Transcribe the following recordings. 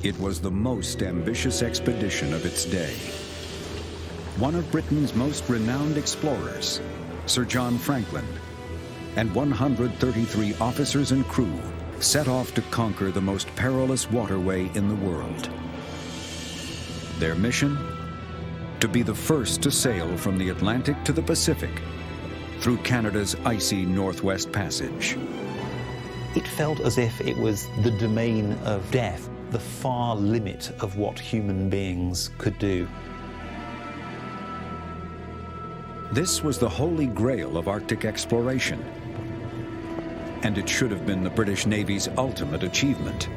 It was the most ambitious expedition of its day. One of Britain's most renowned explorers, Sir John Franklin, and 133 officers and crew set off to conquer the most perilous waterway in the world. Their mission? To be the first to sail from the Atlantic to the Pacific through Canada's icy Northwest Passage. It felt as if it was the domain of death, the far limit of what human beings could do. This was the holy grail of Arctic exploration, and it should have been the British Navy's ultimate achievement.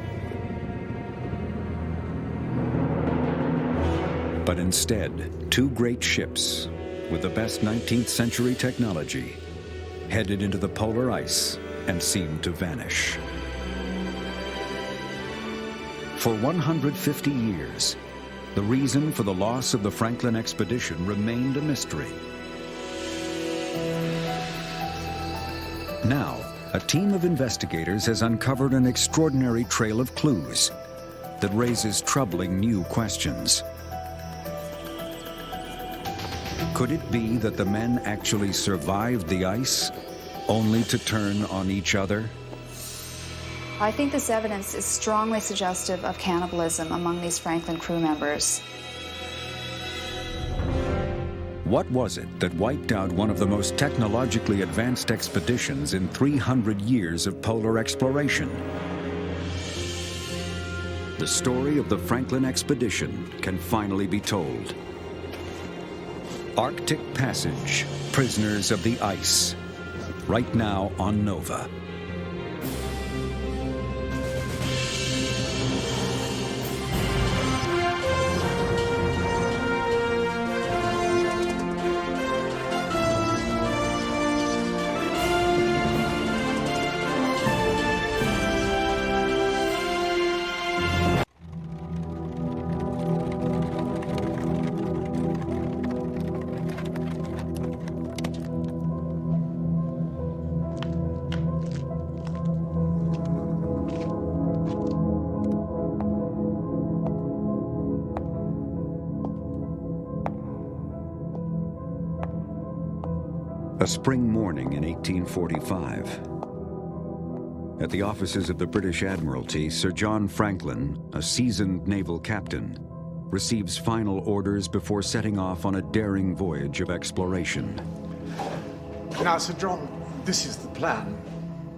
But instead, two great ships with the best 19th century technology headed into the polar ice and seemed to vanish. For 150 years, the reason for the loss of the Franklin expedition remained a mystery. Now, a team of investigators has uncovered an extraordinary trail of clues that raises troubling new questions. Could it be that the men actually survived the ice, only to turn on each other? I think this evidence is strongly suggestive of cannibalism among these Franklin crew members. What was it that wiped out one of the most technologically advanced expeditions in 300 years of polar exploration? The story of the Franklin expedition can finally be told. Arctic Passage, Prisoners of the Ice, right now on Nova. A spring morning in 1845. At the offices of the British Admiralty, Sir John Franklin, a seasoned naval captain, receives final orders before setting off on a daring voyage of exploration. Now, Sir John, this is the plan.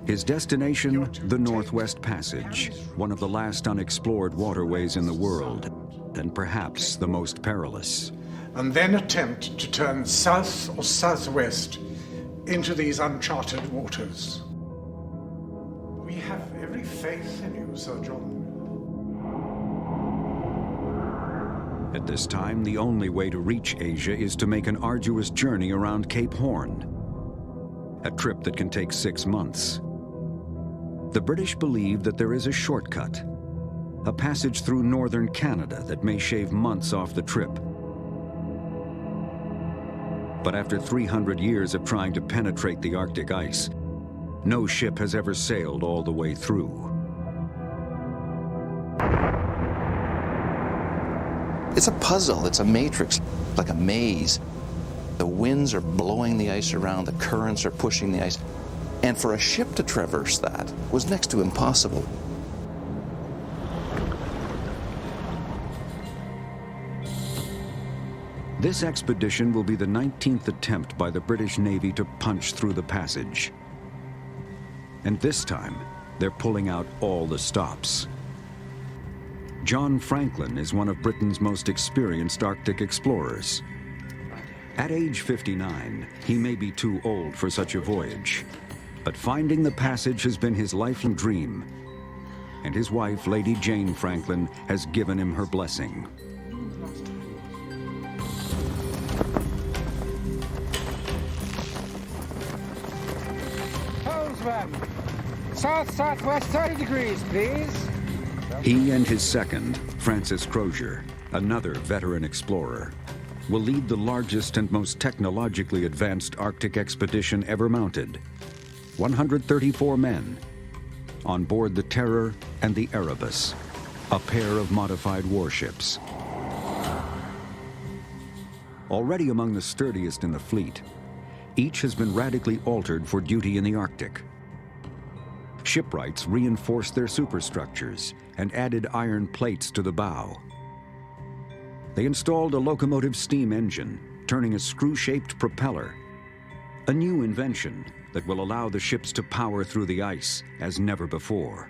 His destination, the Northwest Passage, one of the last unexplored waterways in the world, and perhaps the most perilous. And then attempt to turn south or southwest into these uncharted waters. We have every faith in you, Sir John. At this time, the only way to reach Asia is to make an arduous journey around Cape Horn, a trip that can take 6 months. The British believe that there is a shortcut, a passage through northern Canada that may shave months off the trip. But after 300 years of trying to penetrate the Arctic ice, no ship has ever sailed all the way through. It's a puzzle, it's a matrix, like a maze. The winds are blowing the ice around, the currents are pushing the ice. And for a ship to traverse that was next to impossible. This expedition will be the 19th attempt by the British Navy to punch through the passage. And this time, they're pulling out all the stops. John Franklin is one of Britain's most experienced Arctic explorers. At age 59, he may be too old for such a voyage, but finding the passage has been his lifelong dream, and his wife, Lady Jane Franklin, has given him her blessing. South-southwest 30 degrees, please. He and his second, Francis Crozier, another veteran explorer, will lead the largest and most technologically advanced Arctic expedition ever mounted. 134 men on board the Terror and the Erebus, a pair of modified warships. Already among the sturdiest in the fleet, each has been radically altered for duty in the Arctic. Shipwrights reinforced their superstructures and added iron plates to the bow. They installed a locomotive steam engine, turning a screw-shaped propeller, a new invention that will allow the ships to power through the ice as never before.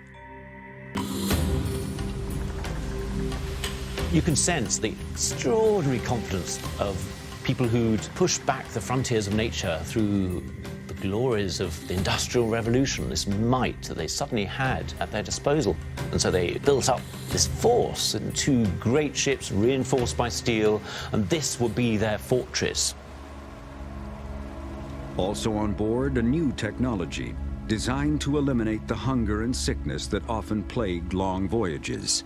You can sense the extraordinary confidence of people who'd pushed back the frontiers of nature through the glories of the Industrial Revolution, this might that they suddenly had at their disposal. And so they built up this force in two great ships reinforced by steel, and this would be their fortress. Also on board, a new technology designed to eliminate the hunger and sickness that often plagued long voyages.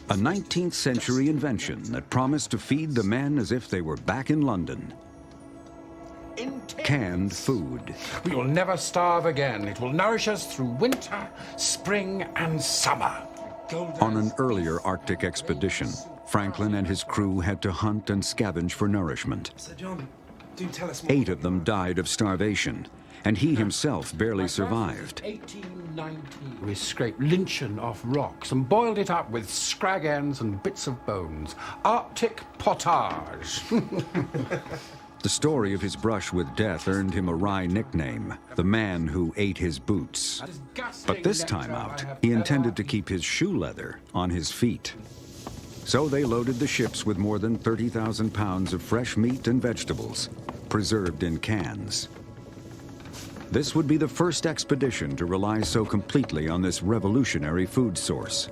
A 19th century invention that promised to feed the men as if they were back in London. Canned food. We will never starve again. It will nourish us through winter, spring, and summer. On an earlier Arctic expedition, Franklin and his crew had to hunt and scavenge for nourishment. Sir John, do tell us more. 8 of them died of starvation, and he himself barely survived. 1819. We scraped lichen off rocks and boiled it up with scrag ends and bits of bones. Arctic pottage. The story of his brush with death earned him a wry nickname, the man who ate his boots. But this time out, he intended to keep his shoe leather on his feet. So they loaded the ships with more than 30,000 pounds of fresh meat and vegetables, preserved in cans. This would be the first expedition to rely so completely on this revolutionary food source.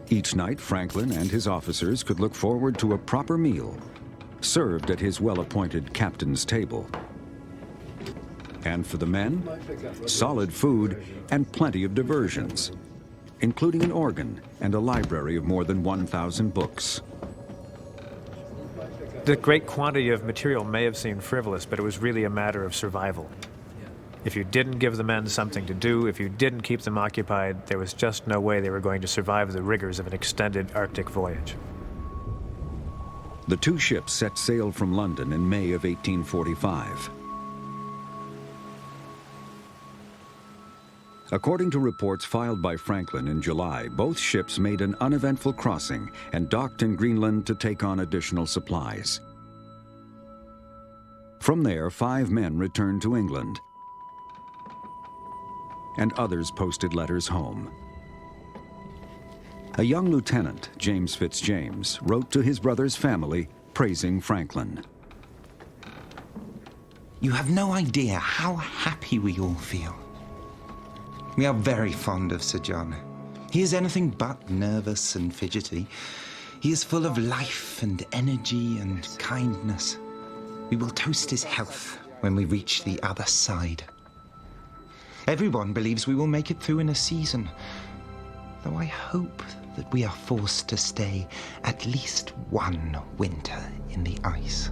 Each night, Franklin and his officers could look forward to a proper meal, served at his well-appointed captain's table. And for the men, solid food and plenty of diversions, including an organ and a library of more than 1,000 books. The great quantity of material may have seemed frivolous, but it was really a matter of survival. If you didn't give the men something to do, if you didn't keep them occupied, there was just no way they were going to survive the rigors of an extended Arctic voyage. The two ships set sail from London in May of 1845. According to reports filed by Franklin in July, both ships made an uneventful crossing and docked in Greenland to take on additional supplies. From there, 5 men returned to England, and others posted letters home. A young lieutenant, James Fitzjames, wrote to his brother's family praising Franklin. You have no idea how happy we all feel. We are very fond of Sir John. He is anything but nervous and fidgety. He is full of life and energy and kindness. We will toast his health when we reach the other side. Everyone believes we will make it through in a season, though I hope that we are forced to stay at least one winter in the ice.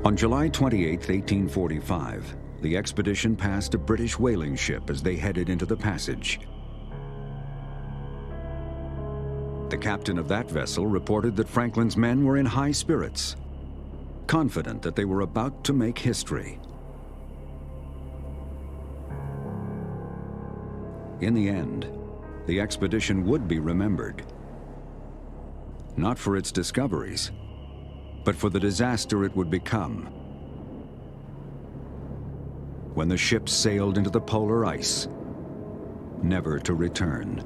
On July 28, 1845, the expedition passed a British whaling ship as they headed into the passage. The captain of that vessel reported that Franklin's men were in high spirits, confident that they were about to make history. In the end, the expedition would be remembered, not for its discoveries, but for the disaster it would become when the ship sailed into the polar ice, never to return.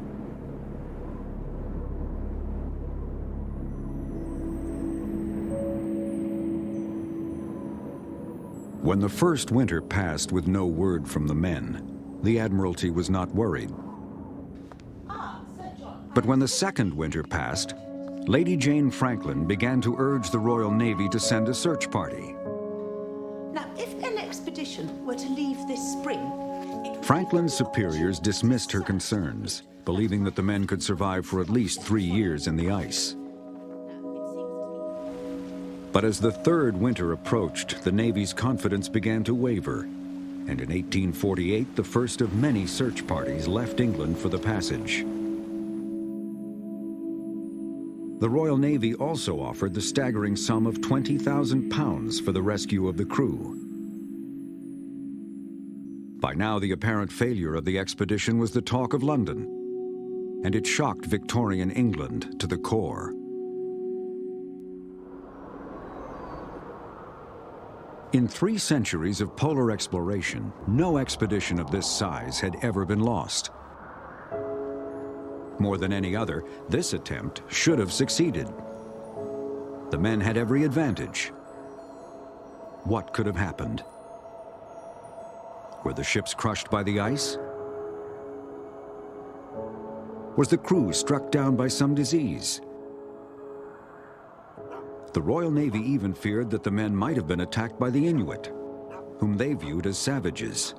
When the first winter passed with no word from the men, the Admiralty was not worried. But when the second winter passed, Lady Jane Franklin began to urge the Royal Navy to send a search party. Now, if an expedition were to leave this spring... Franklin's superiors dismissed her concerns, believing that the men could survive for at least 3 years in the ice. But as the third winter approached, the Navy's confidence began to waver, And in 1848, the first of many search parties left England for the passage. The Royal Navy also offered the staggering sum of £20,000 for the rescue of the crew. By now, the apparent failure of the expedition was the talk of London, and it shocked Victorian England to the core. In 3 centuries of polar exploration, no expedition of this size had ever been lost. More than any other, this attempt should have succeeded. The men had every advantage. What could have happened? Were the ships crushed by the ice? Was the crew struck down by some disease? The Royal Navy even feared that the men might have been attacked by the Inuit, whom they viewed as savages.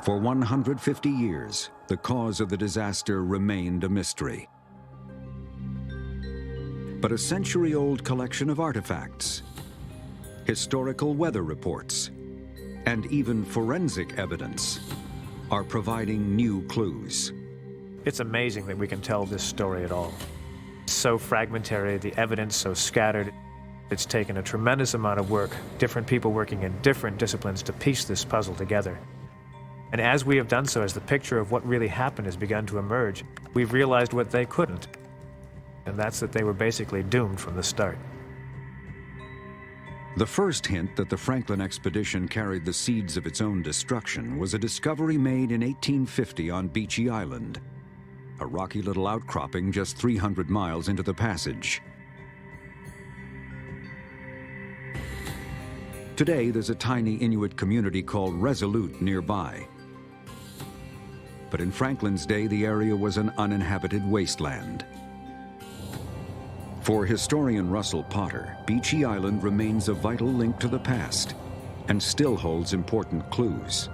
For 150 years, the cause of the disaster remained a mystery. But a century-old collection of artifacts, historical weather reports, and even forensic evidence are providing new clues. It's amazing that we can tell this story at all. It's so fragmentary, the evidence so scattered. It's taken a tremendous amount of work, different people working in different disciplines to piece this puzzle together. And as we have done so, as the picture of what really happened has begun to emerge, we've realized what they couldn't. And that's that they were basically doomed from the start. The first hint that the Franklin expedition carried the seeds of its own destruction was a discovery made in 1850 on Beechey Island, a rocky little outcropping just 300 miles into the passage. Today, there's a tiny Inuit community called Resolute nearby. But in Franklin's day, the area was an uninhabited wasteland. For historian Russell Potter, Beechey Island remains a vital link to the past and still holds important clues.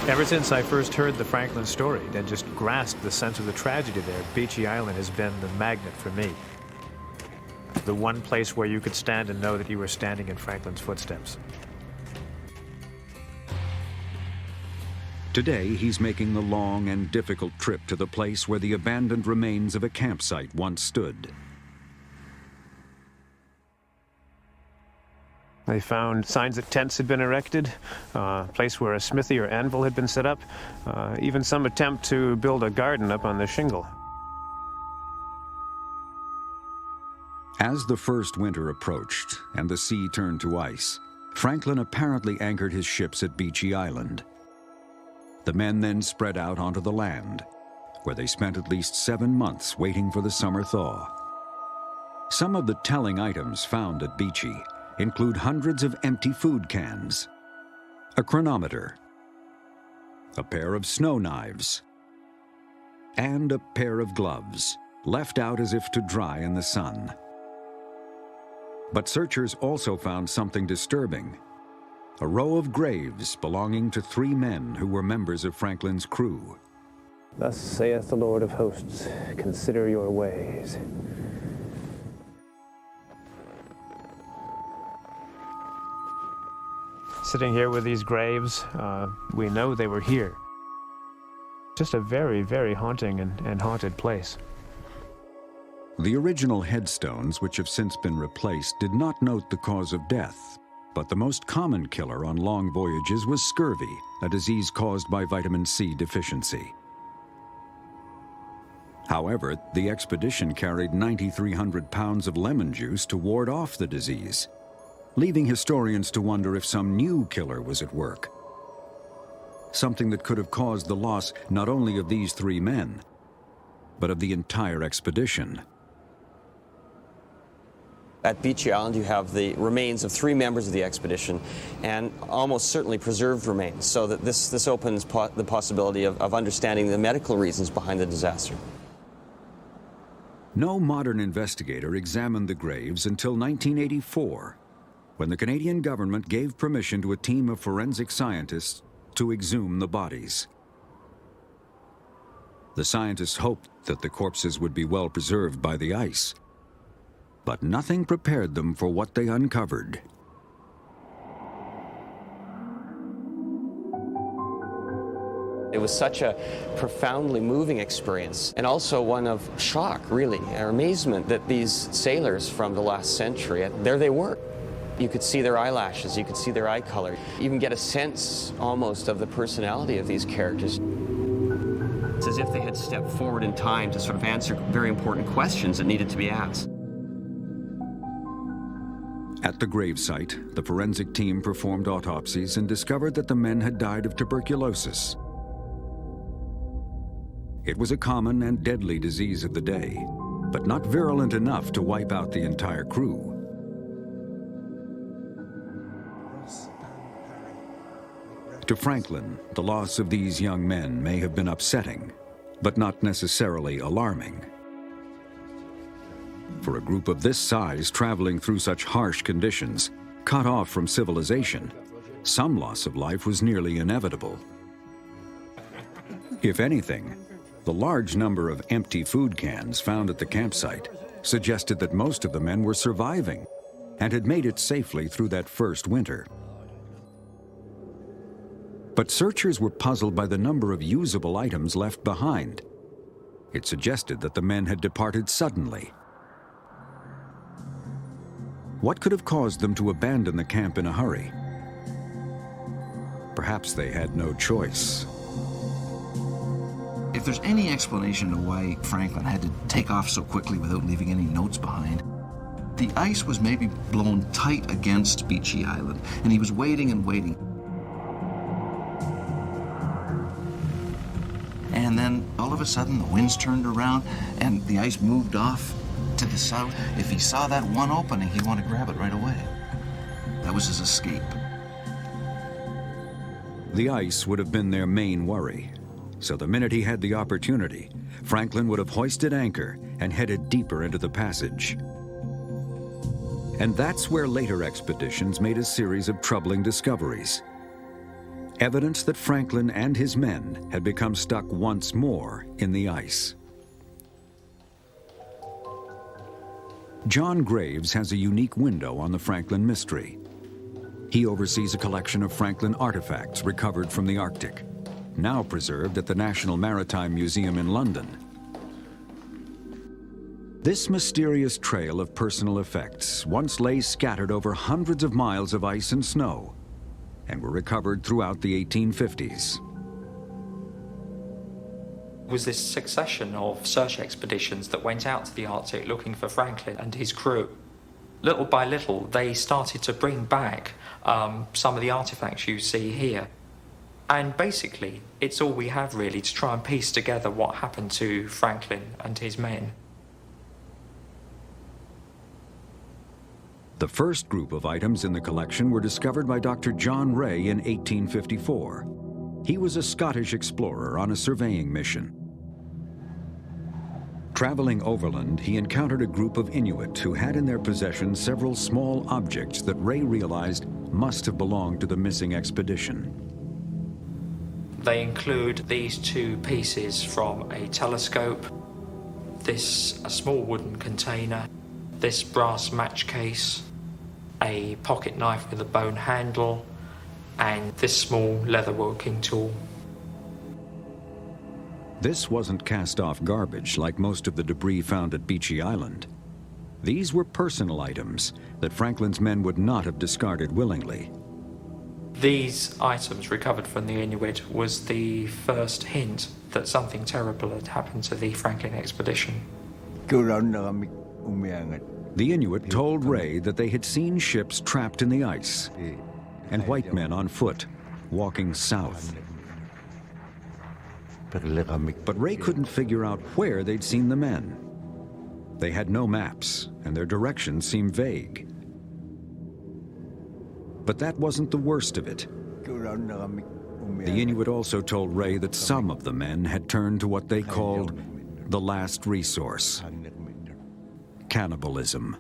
Ever since I first heard the Franklin story and just grasped the sense of the tragedy there, Beechey Island has been the magnet for me. The one place where you could stand and know that you were standing in Franklin's footsteps. Today, he's making the long and difficult trip to the place where the abandoned remains of a campsite once stood. They found signs that tents had been erected, a place where a smithy or anvil had been set up, even some attempt to build a garden up on the shingle. As the first winter approached and the sea turned to ice, Franklin apparently anchored his ships at Beechey Island. The men then spread out onto the land, where they spent at least 7 months waiting for the summer thaw. Some of the telling items found at Beechey include hundreds of empty food cans, a chronometer, a pair of snow knives, and a pair of gloves, left out as if to dry in the sun. But searchers also found something disturbing: a row of graves belonging to 3 men who were members of Franklin's crew. Thus saith the Lord of hosts, consider your ways. Sitting here with these graves, we know they were here. Just a very, very haunting and haunted place. The original headstones, which have since been replaced, did not note the cause of death, but the most common killer on long voyages was scurvy, a disease caused by vitamin C deficiency. However, the expedition carried 9,300 pounds of lemon juice to ward off the disease, leaving historians to wonder if some new killer was at work. Something that could have caused the loss not only of these 3 men, but of the entire expedition. At Beechey Island, you have the remains of 3 members of the expedition, and almost certainly preserved remains, so that this opens the possibility of understanding the medical reasons behind the disaster. No modern investigator examined the graves until 1984, when the Canadian government gave permission to a team of forensic scientists to exhume the bodies. The scientists hoped that the corpses would be well preserved by the ice. But nothing prepared them for what they uncovered. It was such a profoundly moving experience, and also one of shock, really, or amazement that these sailors from the last century, there they were. You could see their eyelashes, you could see their eye color, you even get a sense almost of the personality of these characters. It's as if they had stepped forward in time to sort of answer very important questions that needed to be asked. At the gravesite, the forensic team performed autopsies and discovered that the men had died of tuberculosis. It was a common and deadly disease of the day, but not virulent enough to wipe out the entire crew. To Franklin, the loss of these young men may have been upsetting, but not necessarily alarming. For a group of this size traveling through such harsh conditions, cut off from civilization, some loss of life was nearly inevitable. If anything, the large number of empty food cans found at the campsite suggested that most of the men were surviving and had made it safely through that first winter. But searchers were puzzled by the number of usable items left behind. It suggested that the men had departed suddenly. What could have caused them to abandon the camp in a hurry? Perhaps they had no choice. If there's any explanation of why Franklin had to take off so quickly without leaving any notes behind, the ice was maybe blown tight against Beachy Island, and he was waiting and waiting. And then all of a sudden the winds turned around and the ice moved off to the south. If he saw that one opening, he'd want to grab it right away. That was his escape. The ice would have been their main worry. So the minute he had the opportunity, Franklin would have hoisted anchor and headed deeper into the passage. And that's where later expeditions made a series of troubling discoveries. Evidence that Franklin and his men had become stuck once more in the ice. John Graves has a unique window on the Franklin mystery. He oversees a collection of Franklin artifacts recovered from the Arctic, now preserved at the National Maritime Museum in London. This mysterious trail of personal effects once lay scattered over hundreds of miles of ice and snow, and were recovered throughout the 1850s. It was this succession of search expeditions that went out to the Arctic looking for Franklin and his crew. Little by little, they started to bring back some of the artifacts you see here. And basically, it's all we have really to try and piece together what happened to Franklin and his men. The first group of items in the collection were discovered by Dr. John Ray in 1854. He was a Scottish explorer on a surveying mission. Traveling overland, he encountered a group of Inuit who had in their possession several small objects that Ray realized must have belonged to the missing expedition. They include these two pieces from a telescope, a small wooden container, this brass match case, a pocket knife with a bone handle, and this small leather working tool. This wasn't cast-off garbage like most of the debris found at Beachy Island. These were personal items that Franklin's men would not have discarded willingly. These items recovered from the Inuit was the first hint that something terrible had happened to the Franklin expedition. The Inuit told Ray that they had seen ships trapped in the ice and white men on foot walking south. But Ray couldn't figure out where they'd seen the men. They had no maps, and their directions seemed vague. But that wasn't the worst of it. The Inuit also told Ray that some of the men had turned to what they called the last resource: cannibalism.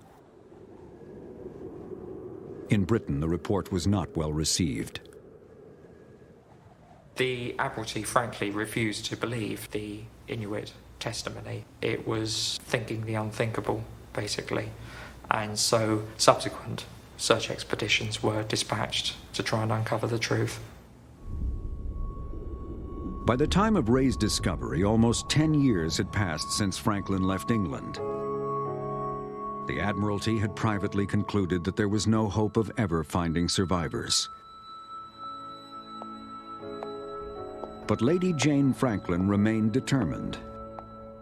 In Britain, the report was not well received. The Admiralty frankly refused to believe the Inuit testimony. It was thinking the unthinkable, basically. And so subsequent search expeditions were dispatched to try and uncover the truth. By the time of Ray's discovery, almost 10 years had passed since Franklin left England. The Admiralty had privately concluded that there was no hope of ever finding survivors. But Lady Jane Franklin remained determined,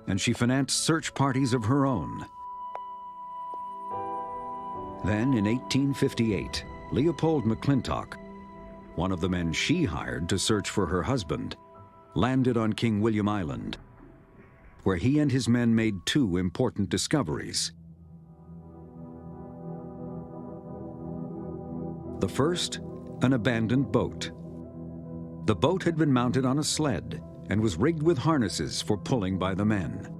and she financed search parties of her own. Then, in 1858, Leopold McClintock, one of the men she hired to search for her husband, landed on King William Island, where he and his men made two important discoveries. The first, an abandoned boat. The boat had been mounted on a sled and was rigged with harnesses for pulling by the men.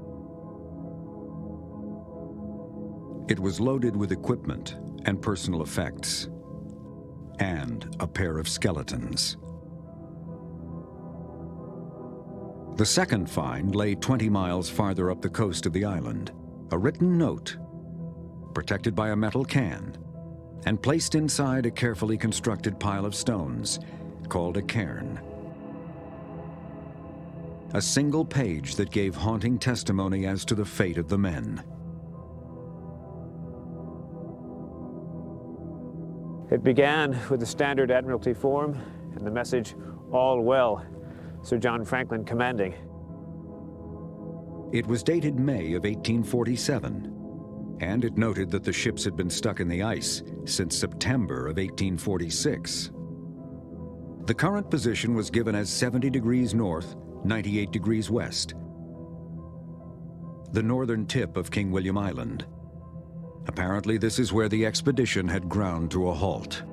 It was loaded with equipment and personal effects, and a pair of skeletons. The second find lay 20 miles farther up the coast of the island, a written note, protected by a metal can, and placed inside a carefully constructed pile of stones called a cairn. A single page that gave haunting testimony as to the fate of the men. It began with the standard Admiralty form and the message, "All well, Sir John Franklin commanding." It was dated May of 1847, and it noted that the ships had been stuck in the ice since September of 1846. The current position was given as 70 degrees north, 98 degrees west, the northern tip of King William Island. Apparently, this is where the expedition had ground to a halt.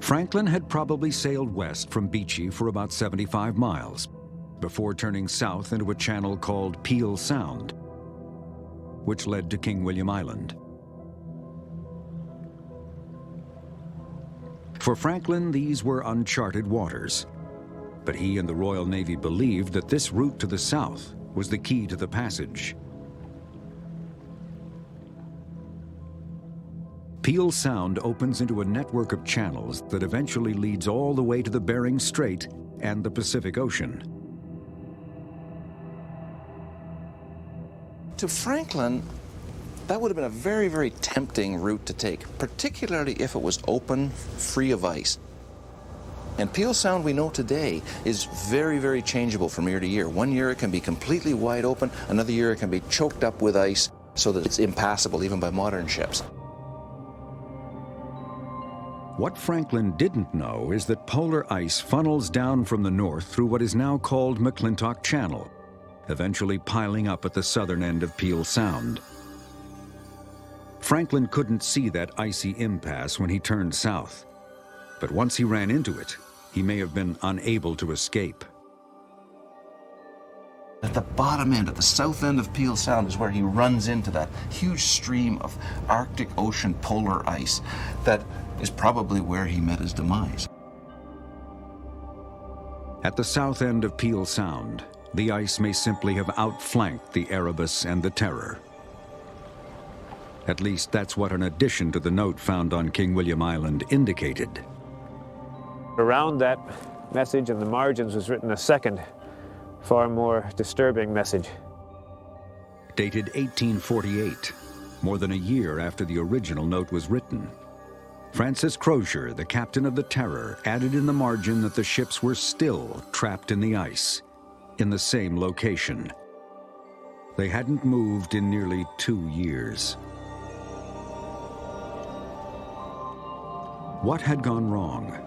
Franklin had probably sailed west from Beachy for about 75 miles before turning south into a channel called Peel Sound, which led to King William Island. For Franklin, these were uncharted waters, but he and the Royal Navy believed that this route to the south was the key to the passage. Peel Sound opens into a network of channels that eventually leads all the way to the Bering Strait and the Pacific Ocean. To Franklin, that would have been a very, very tempting route to take, particularly if it was open, free of ice. And Peel Sound, we know today, is very, very changeable from year to year. One year it can be completely wide open, another year it can be choked up with ice so that it's impassable even by modern ships. What Franklin didn't know is that polar ice funnels down from the north through what is now called McClintock Channel, eventually piling up at the southern end of Peel Sound. Franklin couldn't see that icy impasse when he turned south, but once he ran into it, he may have been unable to escape. At the bottom end, at the south end of Peel Sound, is where he runs into that huge stream of Arctic Ocean polar ice that is probably where he met his demise. At the south end of Peel Sound, the ice may simply have outflanked the Erebus and the Terror. At least that's what an addition to the note found on King William Island indicated. Around that message in the margins was written a second, far more disturbing message. Dated 1848, more than a year after the original note was written. Francis Crozier, the captain of the Terror, added in the margin that the ships were still trapped in the ice, in the same location. They hadn't moved in nearly 2 years. What had gone wrong?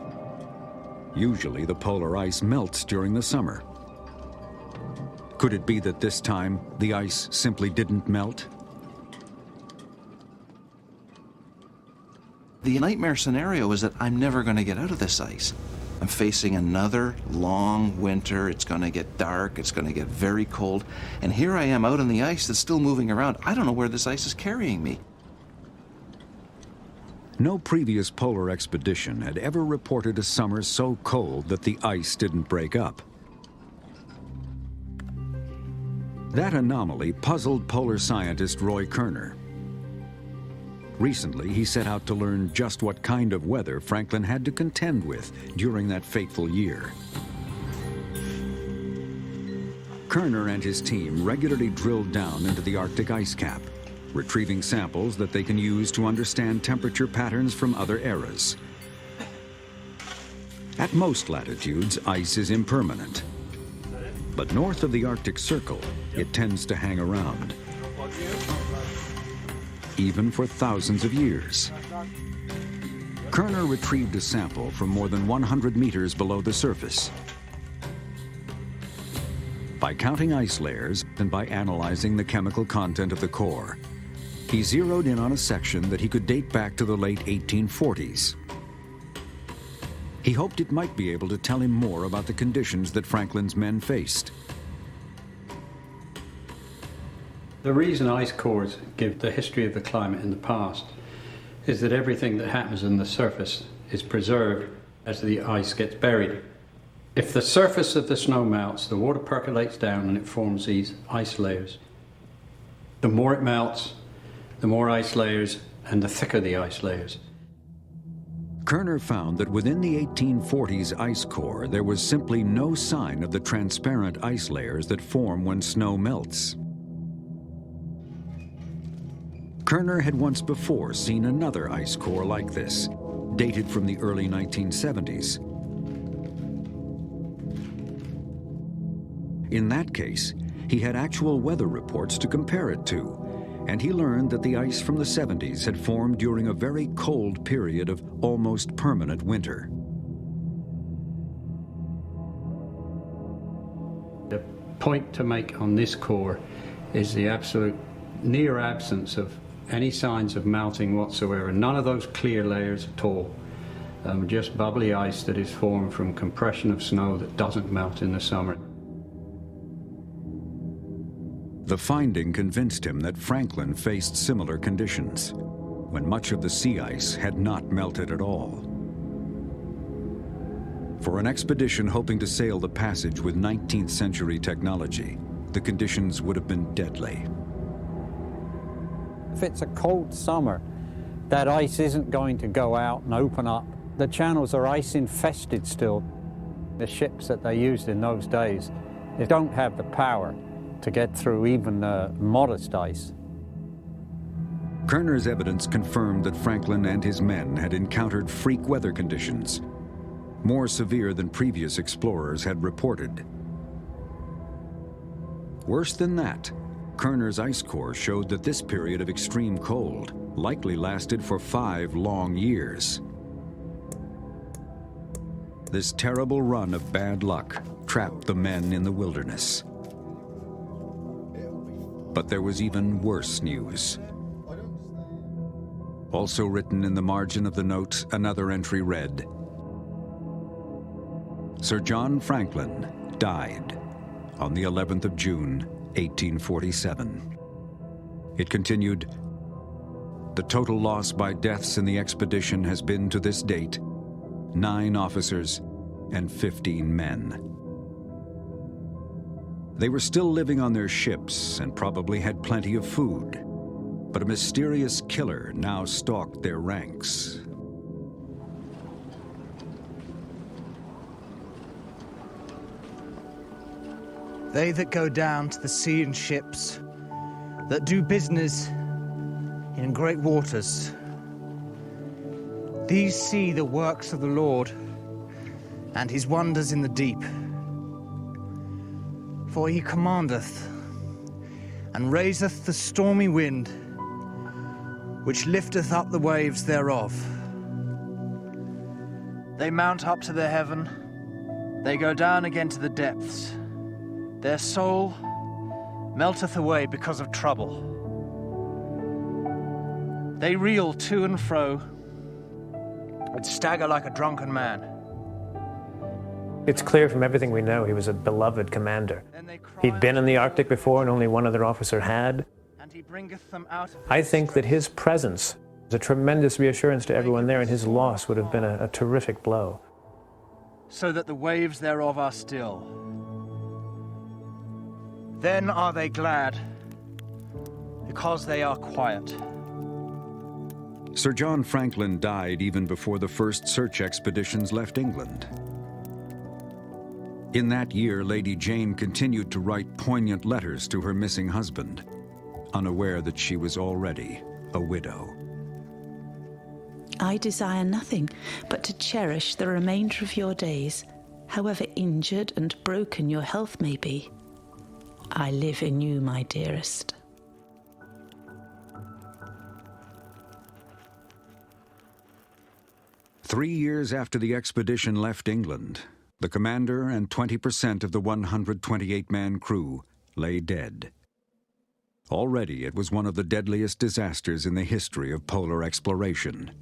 Usually the polar ice melts during the summer. Could it be that this time the ice simply didn't melt? The nightmare scenario is that I'm never going to get out of this ice. I'm facing another long winter. It's going to get dark. It's going to get very cold. And here I am out on the ice that's still moving around. I don't know where this ice is carrying me. No previous polar expedition had ever reported a summer so cold that the ice didn't break up. That anomaly puzzled polar scientist Roy Kerner. Recently, he set out to learn just what kind of weather Franklin had to contend with during that fateful year. Kerner and his team regularly drilled down into the Arctic ice cap, retrieving samples that they can use to understand temperature patterns from other eras. At most latitudes, ice is impermanent. But north of the Arctic Circle, it tends to hang around, even for thousands of years. Kerner retrieved a sample from more than 100 meters below the surface. By counting ice layers and by analyzing the chemical content of the core, he zeroed in on a section that he could date back to the late 1840s. He hoped it might be able to tell him more about the conditions that Franklin's men faced. The reason ice cores give the history of the climate in the past is that everything that happens on the surface is preserved as the ice gets buried. If the surface of the snow melts, the water percolates down and it forms these ice layers. The more it melts, the more ice layers and the thicker the ice layers. Kerner found that within the 1840s ice core, there was simply no sign of the transparent ice layers that form when snow melts. Kerner had once before seen another ice core like this, dated from the early 1970s. In that case, he had actual weather reports to compare it to, and he learned that the ice from the 70s had formed during a very cold period of almost permanent winter. The point to make on this core is the absolute near absence of any signs of melting whatsoever. None of those clear layers at all. Just bubbly ice that is formed from compression of snow that doesn't melt in the summer. The finding convinced him that Franklin faced similar conditions, when much of the sea ice had not melted at all. For an expedition hoping to sail the passage with 19th century technology, the conditions would have been deadly. If it's a cold summer, that ice isn't going to go out and open up. The channels are ice infested still. The ships that they used in those days, they don't have the power to get through even modest ice. Kerner's evidence confirmed that Franklin and his men had encountered freak weather conditions, more severe than previous explorers had reported. Worse than that, Kerner's ice core showed that this period of extreme cold likely lasted for 5 long years. This terrible run of bad luck trapped the men in the wilderness. But there was even worse news. Also written in the margin of the note, another entry read, Sir John Franklin died on the 11th of June, 1847. It continued, the total loss by deaths in the expedition has been to this date 9 officers and 15 men. They were still living on their ships and probably had plenty of food, but a mysterious killer now stalked their ranks. They that go down to the sea in ships, that do business in great waters, these see the works of the Lord and his wonders in the deep. For he commandeth and raiseth the stormy wind, which lifteth up the waves thereof. They mount up to the heaven, they go down again to the depths. Their soul melteth away because of trouble. They reel to and fro and stagger like a drunken man. It's clear from everything we know he was a beloved commander. He'd been in the Arctic before and only one other officer had. I think that his presence was a tremendous reassurance to everyone there, and his loss would have been a terrific blow. So that the waves thereof are still. Then are they glad, because they are quiet. Sir John Franklin died even before the first search expeditions left England. In that year, Lady Jane continued to write poignant letters to her missing husband, unaware that she was already a widow. I desire nothing but to cherish the remainder of your days, however injured and broken your health may be. I live in you, my dearest. Three years after the expedition left England, the commander and 20% of the 128-man crew lay dead. Already it was one of the deadliest disasters in the history of polar exploration.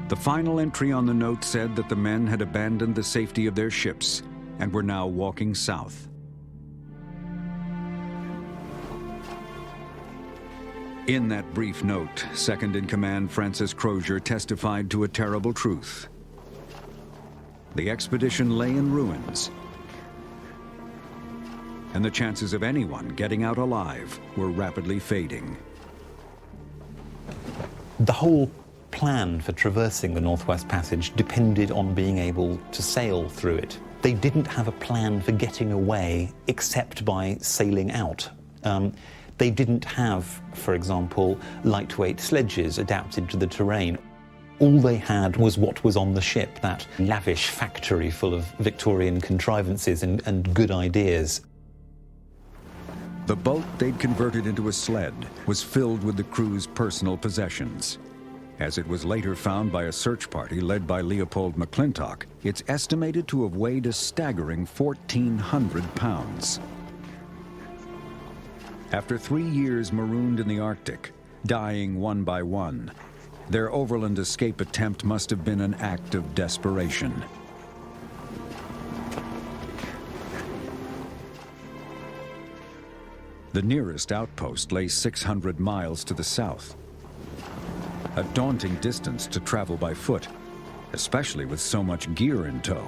The final entry on the note said that the men had abandoned the safety of their ships and were now walking south. In that brief note, Second-in-Command Francis Crozier testified to a terrible truth. The expedition lay in ruins, and the chances of anyone getting out alive were rapidly fading. The whole plan for traversing the Northwest Passage depended on being able to sail through it. They didn't have a plan for getting away except by sailing out. They didn't have, for example, lightweight sledges adapted to the terrain. All they had was what was on the ship, that lavish factory full of Victorian contrivances and good ideas. The boat they'd converted into a sled was filled with the crew's personal possessions. As it was later found by a search party led by Leopold McClintock, it's estimated to have weighed a staggering 1,400 pounds. After 3 years marooned in the Arctic, dying one by one, their overland escape attempt must have been an act of desperation. The nearest outpost lay 600 miles to the south. A daunting distance to travel by foot, especially with so much gear in tow.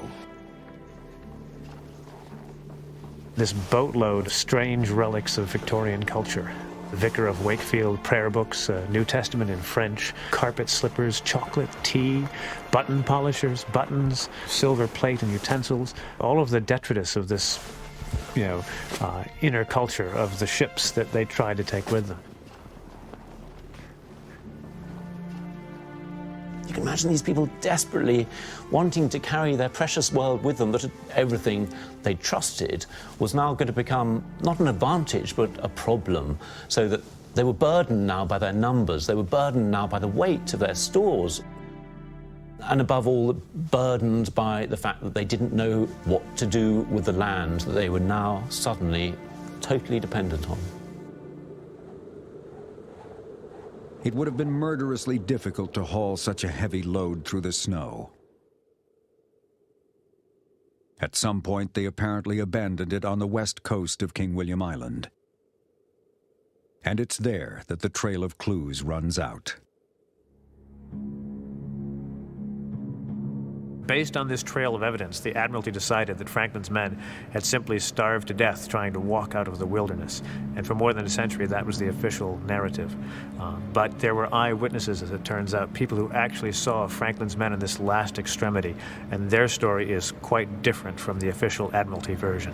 This boatload of strange relics of Victorian culture. The Vicar of Wakefield prayer books, New Testament in French, carpet slippers, chocolate, tea, button polishers, buttons, silver plate and utensils. All of the detritus of this, inner culture of the ships that they tried to take with them. You can imagine these people desperately wanting to carry their precious world with them, that everything they trusted was now going to become not an advantage, but a problem, so that they were burdened now by their numbers, they were burdened now by the weight of their stores, and above all, burdened by the fact that they didn't know what to do with the land that they were now suddenly totally dependent on. It would have been murderously difficult to haul such a heavy load through the snow. At some point, they apparently abandoned it on the west coast of King William Island. And it's there that the trail of clues runs out. Based on this trail of evidence, the Admiralty decided that Franklin's men had simply starved to death trying to walk out of the wilderness. And for more than a century, that was the official narrative. But there were eyewitnesses, as it turns out, people who actually saw Franklin's men in this last extremity, and their story is quite different from the official Admiralty version.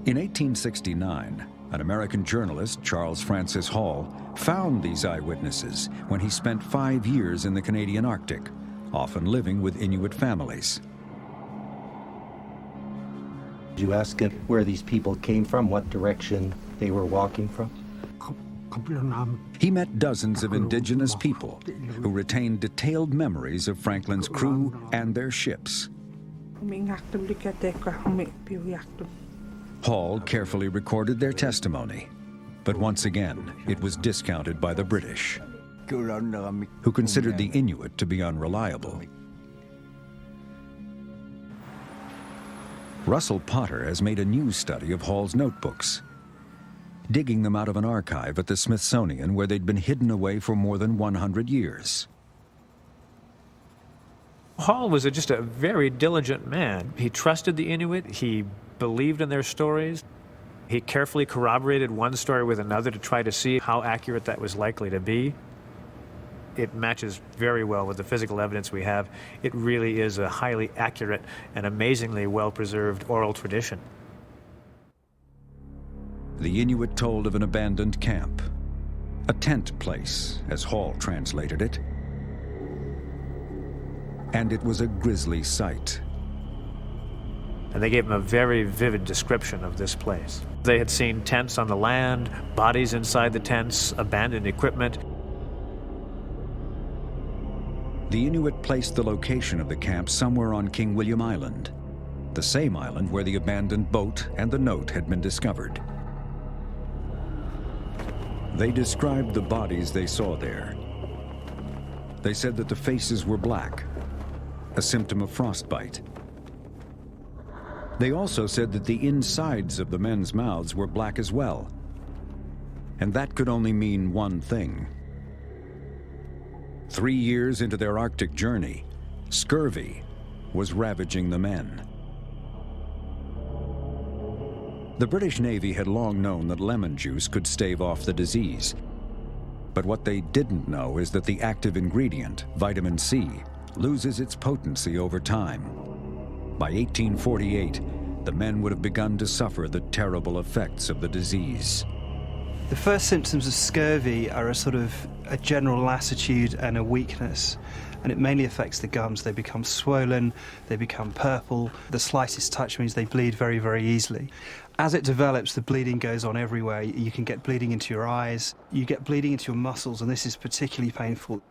In 1869, an American journalist, Charles Francis Hall, found these eyewitnesses when he spent 5 years in the Canadian Arctic, often living with Inuit families. Did you ask him where these people came from, what direction they were walking from? He met dozens of indigenous people who retained detailed memories of Franklin's crew and their ships. Hall carefully recorded their testimony, but once again, it was discounted by the British, who considered the Inuit to be unreliable. Russell Potter has made a new study of Hall's notebooks, digging them out of an archive at the Smithsonian where they'd been hidden away for more than 100 years. Hall was just a very diligent man. He trusted the Inuit. He believed in their stories. He carefully corroborated one story with another to try to see how accurate that was likely to be. It matches very well with the physical evidence we have. It really is a highly accurate and amazingly well-preserved oral tradition. The Inuit told of an abandoned camp, a tent place, as Hall translated it. And it was a grisly sight. And they gave him a very vivid description of this place. They had seen tents on the land, bodies inside the tents, abandoned equipment. The Inuit placed the location of the camp somewhere on King William Island, the same island where the abandoned boat and the note had been discovered. They described the bodies they saw there. They said that the faces were black, a symptom of frostbite. They also said that the insides of the men's mouths were black as well. And that could only mean one thing. 3 years into their Arctic journey, scurvy was ravaging the men. The British Navy had long known that lemon juice could stave off the disease. But what they didn't know is that the active ingredient, vitamin C, loses its potency over time. By 1848, the men would have begun to suffer the terrible effects of the disease. The first symptoms of scurvy are a sort of a general lassitude and a weakness, and it mainly affects the gums. They become swollen, they become purple. The slightest touch means they bleed very, very easily. As it develops, the bleeding goes on everywhere. You can get bleeding into your eyes, you get bleeding into your muscles, and this is particularly painful.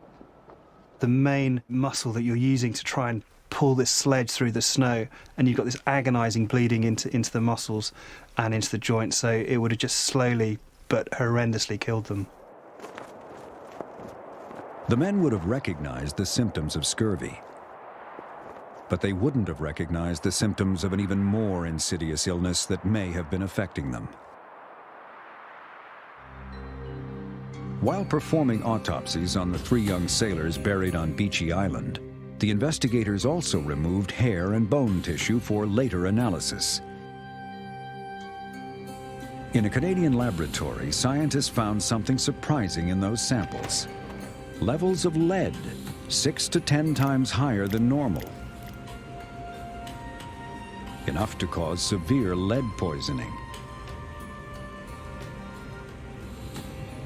The main muscle that you're using to try and pull this sledge through the snow, and you've got this agonizing bleeding into the muscles and into the joints, so it would have just slowly but horrendously killed them. The men would have recognized the symptoms of scurvy, but they wouldn't have recognized the symptoms of an even more insidious illness that may have been affecting them. While performing autopsies on the 3 young sailors buried on Beechey Island, the investigators also removed hair and bone tissue for later analysis. In a Canadian laboratory, scientists found something surprising in those samples. Levels of lead, 6 to 10 times higher than normal. Enough to cause severe lead poisoning.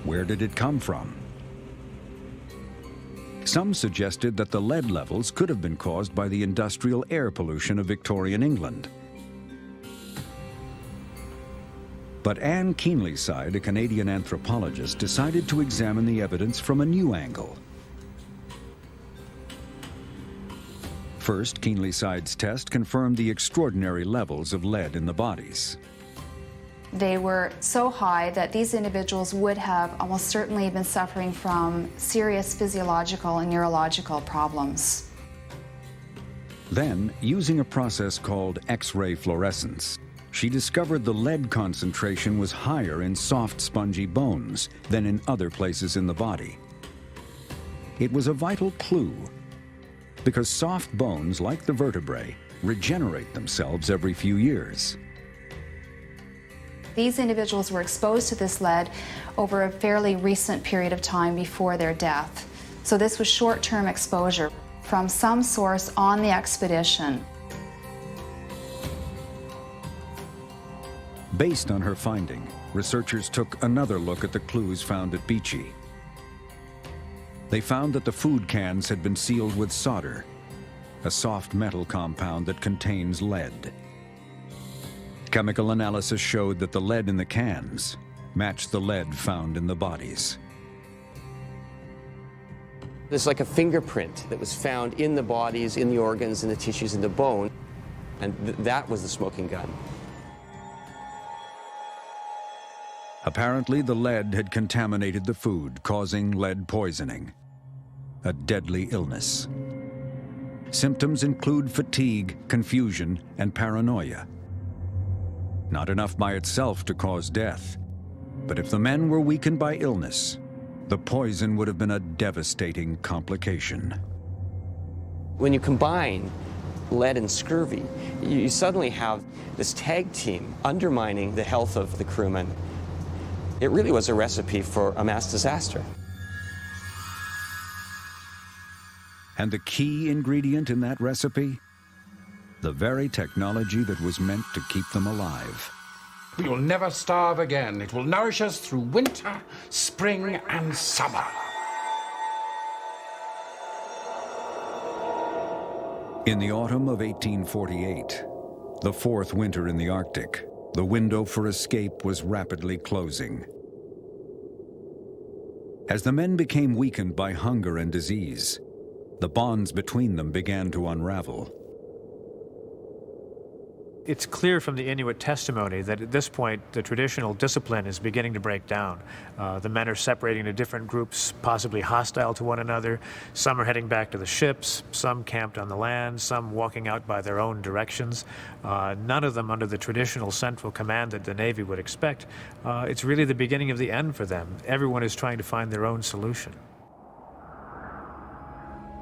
Where did it come from? Some suggested that the lead levels could have been caused by the industrial air pollution of Victorian England. But Anne Keenleyside, a Canadian anthropologist, decided to examine the evidence from a new angle. First, Keenleyside's test confirmed the extraordinary levels of lead in the bodies. They were so high that these individuals would have almost certainly been suffering from serious physiological and neurological problems. Then, using a process called X-ray fluorescence, she discovered the lead concentration was higher in soft, spongy bones than in other places in the body. It was a vital clue, because soft bones, like the vertebrae, regenerate themselves every few years. These individuals were exposed to this lead over a fairly recent period of time before their death. So this was short-term exposure from some source on the expedition. Based on her finding, researchers took another look at the clues found at Beechey. They found that the food cans had been sealed with solder, a soft metal compound that contains lead. Chemical analysis showed that the lead in the cans matched the lead found in the bodies. There's like a fingerprint that was found in the bodies, in the organs, in the tissues, in the bone, and that was the smoking gun. Apparently, the lead had contaminated the food, causing lead poisoning, a deadly illness. Symptoms include fatigue, confusion, and paranoia. Not enough by itself to cause death, but if the men were weakened by illness, the poison would have been a devastating complication. When you combine lead and scurvy, you suddenly have this tag team undermining the health of the crewmen. It really was a recipe for a mass disaster. And the key ingredient in that recipe? The very technology that was meant to keep them alive. We will never starve again. It will nourish us through winter, spring, and summer. In the autumn of 1848, the fourth winter in the Arctic, the window for escape was rapidly closing. As the men became weakened by hunger and disease, the bonds between them began to unravel. It's clear from the Inuit testimony that at this point the traditional discipline is beginning to break down. The men are separating into different groups, possibly hostile to one another. Some are heading back to the ships, some camped on the land, some walking out by their own directions. None of them under the traditional central command that the Navy would expect. It's really the beginning of the end for them. Everyone is trying to find their own solution.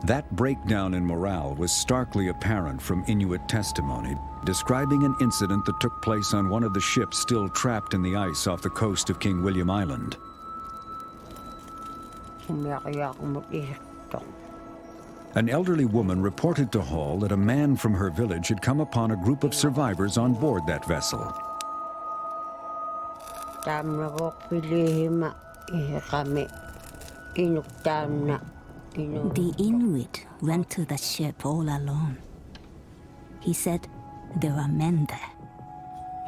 That breakdown in morale was starkly apparent from Inuit testimony, describing an incident that took place on one of the ships still trapped in the ice off the coast of King William Island. An elderly woman reported to Hall that a man from her village had come upon a group of survivors on board that vessel. The Inuit went to the ship all alone. He said there were men there.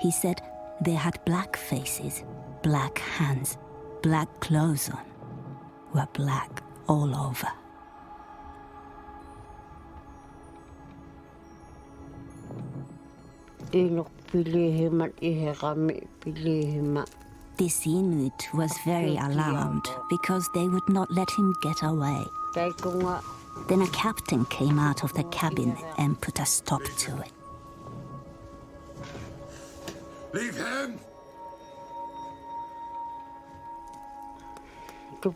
He said they had black faces, black hands, black clothes on, were black all over. This Inuit was very alarmed because they would not let him get away. Then a captain came out of the cabin and put a stop to it. Leave him! Then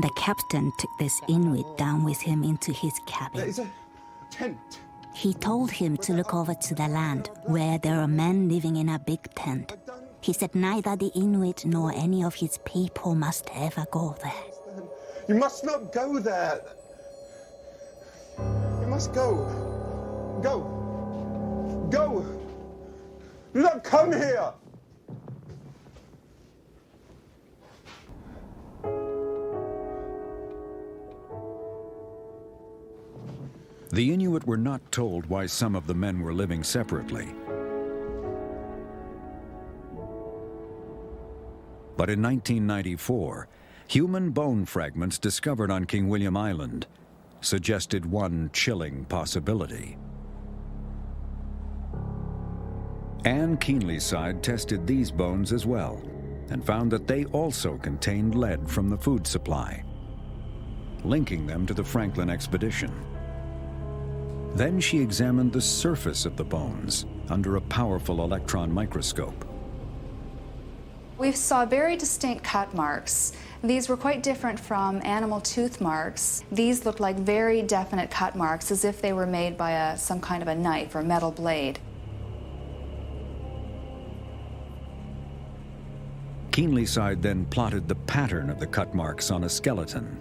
the captain took this Inuit down with him into his cabin. There is a tent. He told him to look over to the land, where there are men living in a big tent. He said neither the Inuit nor any of his people must ever go there. You must not go there. You must go. Go. Go. Do not come here. The Inuit were not told why some of the men were living separately. But in 1994, human bone fragments discovered on King William Island suggested one chilling possibility. Anne Keenlyside tested these bones as well and found that they also contained lead from the food supply, linking them to the Franklin expedition. Then she examined the surface of the bones under a powerful electron microscope. We saw very distinct cut marks. These were quite different from animal tooth marks. These looked like very definite cut marks, as if they were made by some kind of a knife or metal blade. Keenlyside then plotted the pattern of the cut marks on a skeleton.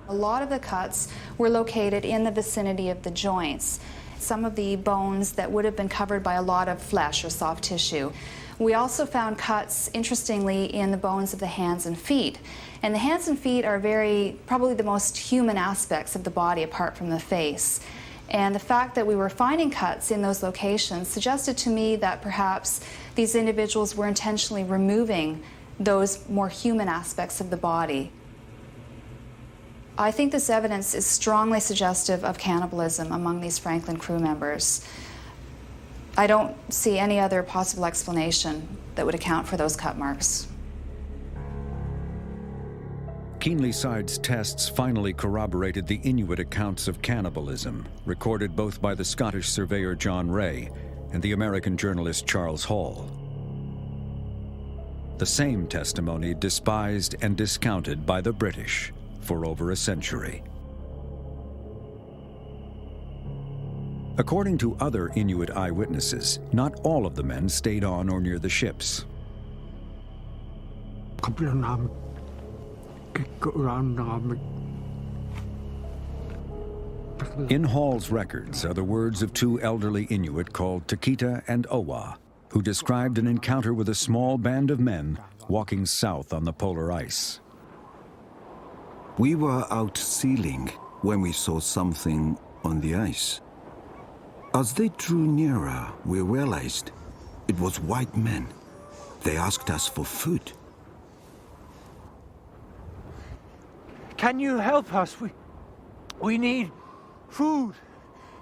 A lot of the cuts were located in the vicinity of the joints. Some of the bones that would have been covered by a lot of flesh or soft tissue. We also found cuts, interestingly, in the bones of the hands and feet. And the hands and feet are probably the most human aspects of the body apart from the face. And the fact that we were finding cuts in those locations suggested to me that perhaps these individuals were intentionally removing those more human aspects of the body. I think this evidence is strongly suggestive of cannibalism among these Franklin crew members. I don't see any other possible explanation that would account for those cut marks. Keenlyside's tests finally corroborated the Inuit accounts of cannibalism, recorded both by the Scottish surveyor John Ray and the American journalist Charles Hall. The same testimony despised and discounted by the British for over a century. According to other Inuit eyewitnesses, not all of the men stayed on or near the ships. In Hall's records are the words of two elderly Inuit called Takita and Owa, who described an encounter with a small band of men walking south on the polar ice. We were out sealing when we saw something on the ice. As they drew nearer, we realized it was white men. They asked us for food. Can you help us? We need food.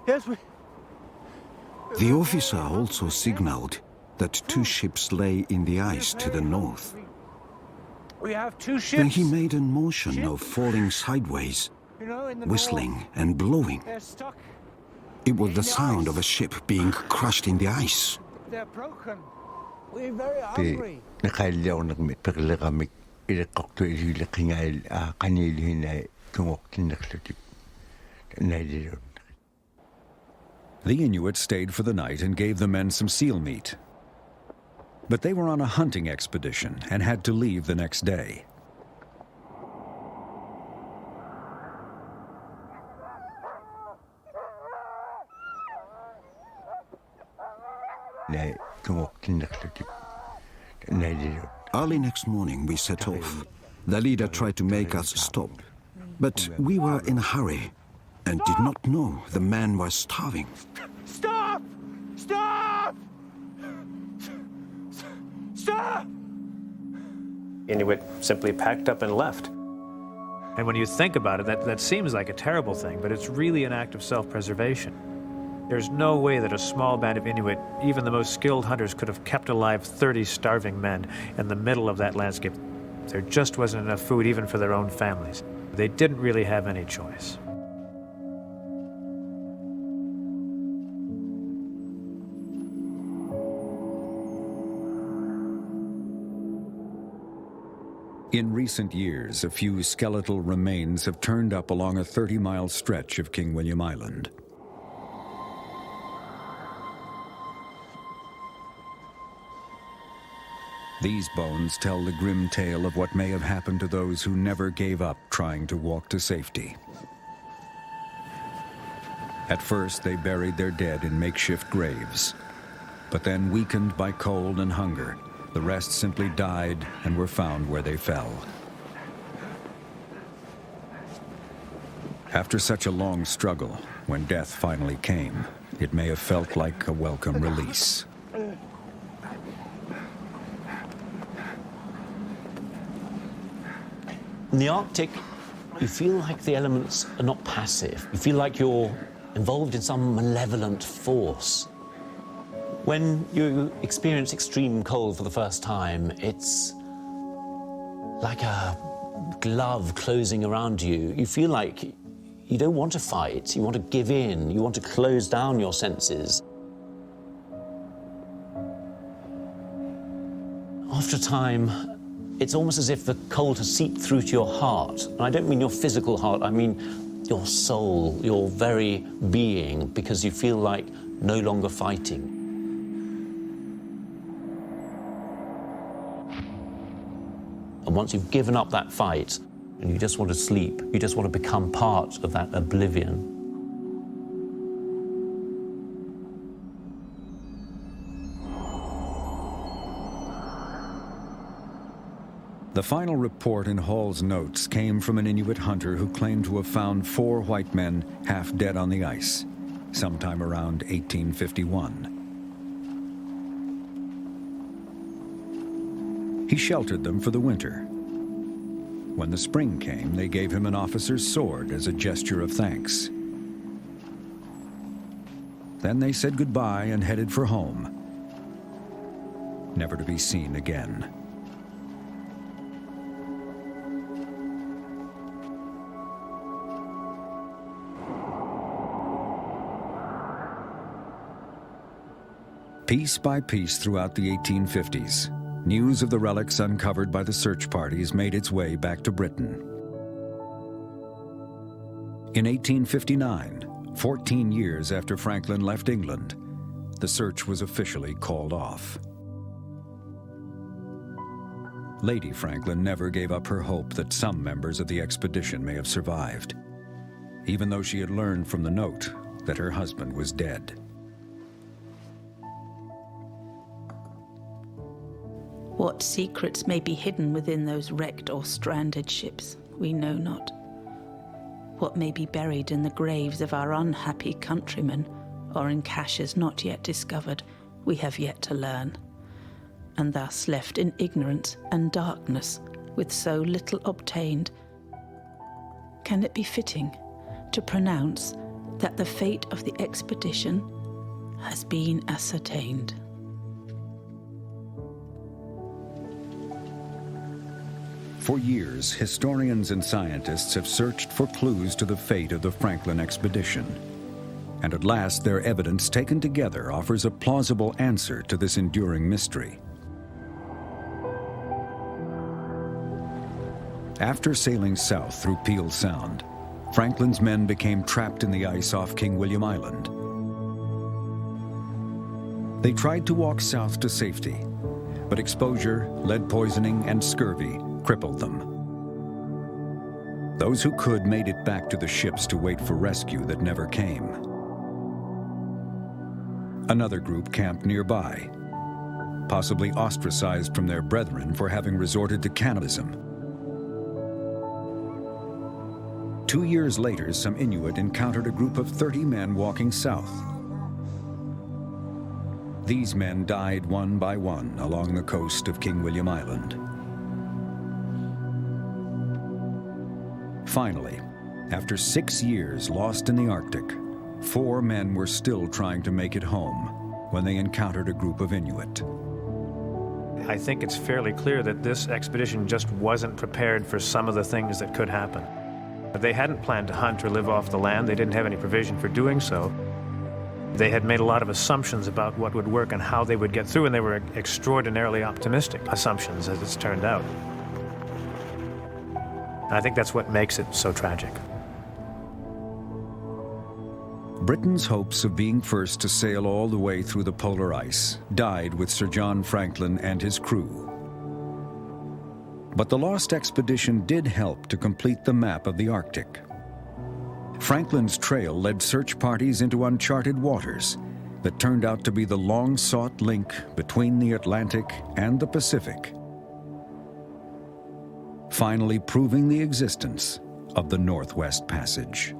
Yes, we... The officer also signaled that two ships lay in the ice to the north. We have two ships. Then he made a motion of falling sideways, whistling and blowing. It was the sound of a ship being crushed in the ice. They're broken. We're very hungry. The Inuit stayed for the night and gave the men some seal meat. But they were on a hunting expedition and had to leave the next day. Early next morning, we set off. The leader tried to make us stop, but we were in a hurry and did not know the men were starving. Stop! Stop! Stop! Inuit simply packed up and left. And when you think about it, that seems like a terrible thing, but it's really an act of self-preservation. There's no way that a small band of Inuit, even the most skilled hunters, could have kept alive 30 starving men in the middle of that landscape. There just wasn't enough food even for their own families. They didn't really have any choice. In recent years, a few skeletal remains have turned up along a 30-mile stretch of King William Island. These bones tell the grim tale of what may have happened to those who never gave up trying to walk to safety. At first, they buried their dead in makeshift graves. But then, weakened by cold and hunger, the rest simply died and were found where they fell. After such a long struggle, when death finally came, it may have felt like a welcome release. In the Arctic, you feel like the elements are not passive. You feel like you're involved in some malevolent force. When you experience extreme cold for the first time, it's like a glove closing around you. You feel like you don't want to fight, you want to give in, you want to close down your senses. After a time, it's almost as if the cold has seeped through to your heart. And I don't mean your physical heart, I mean your soul, your very being, because you feel like no longer fighting. And once you've given up that fight, and you just want to sleep, you just want to become part of that oblivion. The final report in Hall's notes came from an Inuit hunter who claimed to have found 4 white men half dead on the ice, sometime around 1851. He sheltered them for the winter. When the spring came, they gave him an officer's sword as a gesture of thanks. Then they said goodbye and headed for home, never to be seen again. Piece by piece throughout the 1850s, news of the relics uncovered by the search parties made its way back to Britain. In 1859, 14 years after Franklin left England, the search was officially called off. Lady Franklin never gave up her hope that some members of the expedition may have survived, even though she had learned from the note that her husband was dead. What secrets may be hidden within those wrecked or stranded ships, we know not. What may be buried in the graves of our unhappy countrymen, or in caches not yet discovered, we have yet to learn. And thus left in ignorance and darkness, with so little obtained, can it be fitting to pronounce that the fate of the expedition has been ascertained? For years, historians and scientists have searched for clues to the fate of the Franklin expedition. And at last, their evidence taken together offers a plausible answer to this enduring mystery. After sailing south through Peel Sound, Franklin's men became trapped in the ice off King William Island. They tried to walk south to safety, but exposure, lead poisoning, and scurvy crippled them. Those who could made it back to the ships to wait for rescue that never came. Another group camped nearby, possibly ostracized from their brethren for having resorted to cannibalism. 2 years later, some Inuit encountered a group of 30 men walking south. These men died one by one along the coast of King William Island. Finally, after 6 years lost in the Arctic, 4 men were still trying to make it home when they encountered a group of Inuit. I think it's fairly clear that this expedition just wasn't prepared for some of the things that could happen. They hadn't planned to hunt or live off the land. They didn't have any provision for doing so. They had made a lot of assumptions about what would work and how they would get through, and they were extraordinarily optimistic assumptions, as it's turned out. I think that's what makes it so tragic. Britain's hopes of being first to sail all the way through the polar ice died with Sir John Franklin and his crew. But the lost expedition did help to complete the map of the Arctic. Franklin's trail led search parties into uncharted waters that turned out to be the long-sought link between the Atlantic and the Pacific, finally proving the existence of the Northwest Passage.